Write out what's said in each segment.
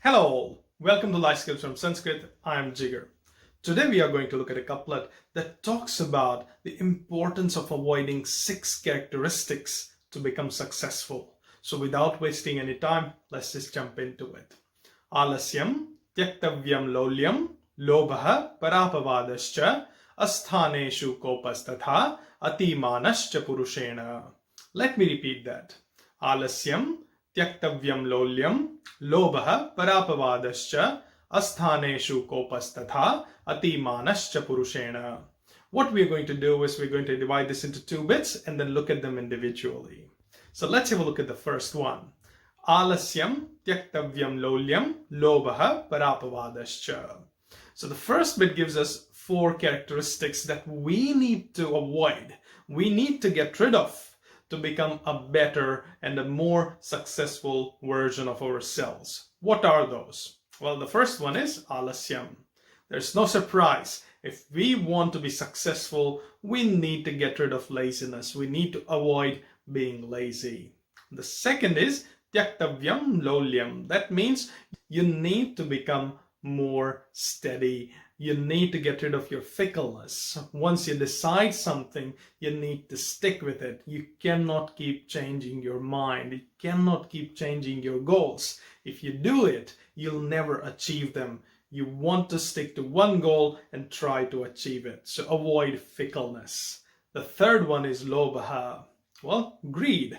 Hello all, welcome to Life Skills from Sanskrit. I am Jigar. Today we are going to look at a couplet that talks about the importance of avoiding 6 characteristics to become successful. So without wasting any time, let's just jump into it. Alasyam, tyaktavyam lolyam, lobha parapavadascha, asthaneshu kopastatha, atimanascha purushena. Let me repeat that. Alasyam, tyaktavyam lolyam, lobha parapavadascha, asthaneshu kopastatha, atimanascha purushena. What we're going to do is we're going to divide this into 2 bits and then look at them individually. So let's have a look at the first one. Alasyam tyaktavyam lolyam lobha parapavadascha. So the first bit gives us 4 characteristics that we need to avoid. We need to get rid of to become a better and a more successful version of ourselves. What are those? Well, the first one is alasyam. There's no surprise. If we want to be successful, we need to get rid of laziness. We need to avoid being lazy. The second is tyaktavyam lolyam. That means you need to become more steady. You need to get rid of your fickleness. Once you decide something, you need to stick with it. You cannot keep changing your mind. You cannot keep changing your goals. If you do it, you'll never achieve them. You want to stick to one goal and try to achieve it. So avoid fickleness. The third one is lobha. Well, greed.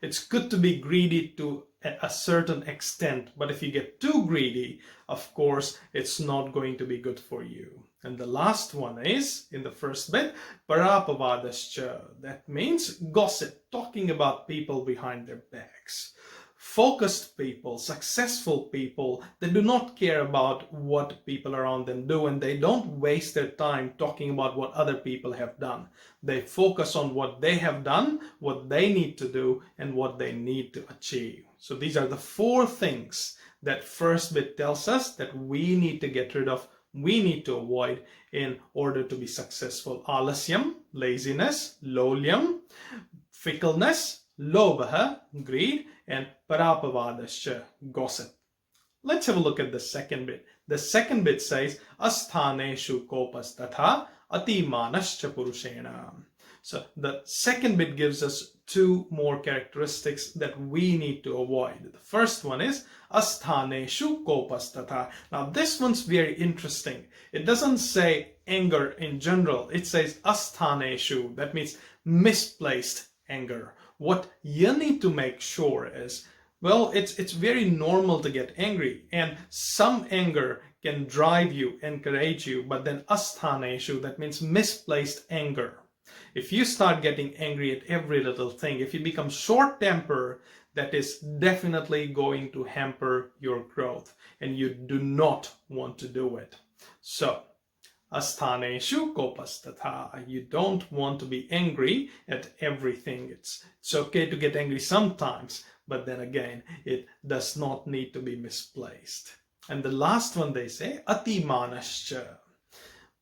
It's good to be greedy to a certain extent, but if you get too greedy, of course, it's not going to be good for you. And the last one is, in the first bit, parapavadascha. That means gossip, talking about people behind their backs. Focused people, successful people, they do not care about what people around them do, and they don't waste their time talking about what other people have done. They focus on what they have done, what they need to do, and what they need to achieve. So these are the 4 things that first bit tells us that we need to get rid of, we need to avoid in order to be successful. Alasyam, laziness; lolyam, fickleness; lobha, greed; and parapavadascha, gossip. Let's have a look at the second bit. The second bit says asthaneshu kopastatha atimanascha purushena. So the second bit gives us 2 more characteristics that we need to avoid. The first one is asthaneshu kopastatha. Now this one's very interesting. It doesn't say anger in general. It says asthaneshu. That means misplaced anger. What you need to make sure is, well, it's very normal to get angry, and some anger can drive you, encourage you, but then asthaneshu, that means misplaced anger. If you start getting angry at every little thing, if you become short-tempered, that is definitely going to hamper your growth, and you do not want to do it. So, asthaneshu kopastatha. You don't want to be angry at everything. It's okay to get angry sometimes, but then again, it does not need to be misplaced. And the last one they say, atimanascha.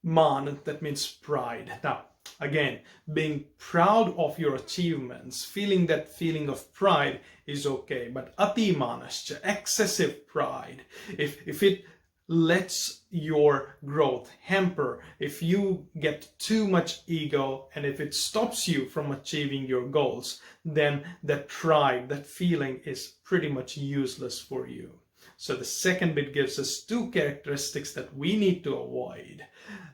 Man, that means pride. Now, again, being proud of your achievements, feeling that feeling of pride is okay, but atimanascha, excessive pride, if it lets your growth hamper, if you get too much ego, and if it stops you from achieving your goals, then that pride, that feeling is pretty much useless for you. So the second bit gives us 2 characteristics that we need to avoid.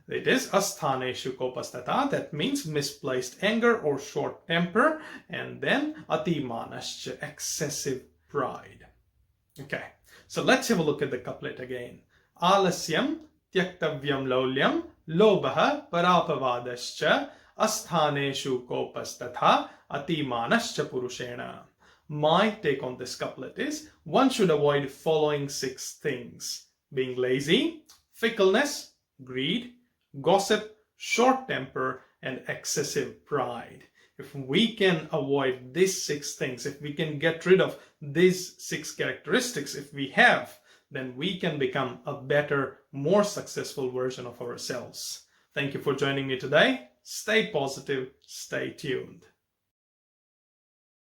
It is asthaneshu kopastatha, that means misplaced anger or short temper, and then atimanascha, excessive pride. Okay, so let's have a look at the couplet again. Alasyam tyaktavyam lolyam lobha parapavadascha asthaneshu kopastatha atimanascha purushena. My take on this couplet is, one should avoid following 6 things: being lazy, fickleness, greed, gossip, short temper, and excessive pride. If we can avoid these 6 things, if we can get rid of these 6 characteristics, if we have, then we can become a better, more successful version of ourselves. Thank you for joining me today. Stay positive, stay tuned.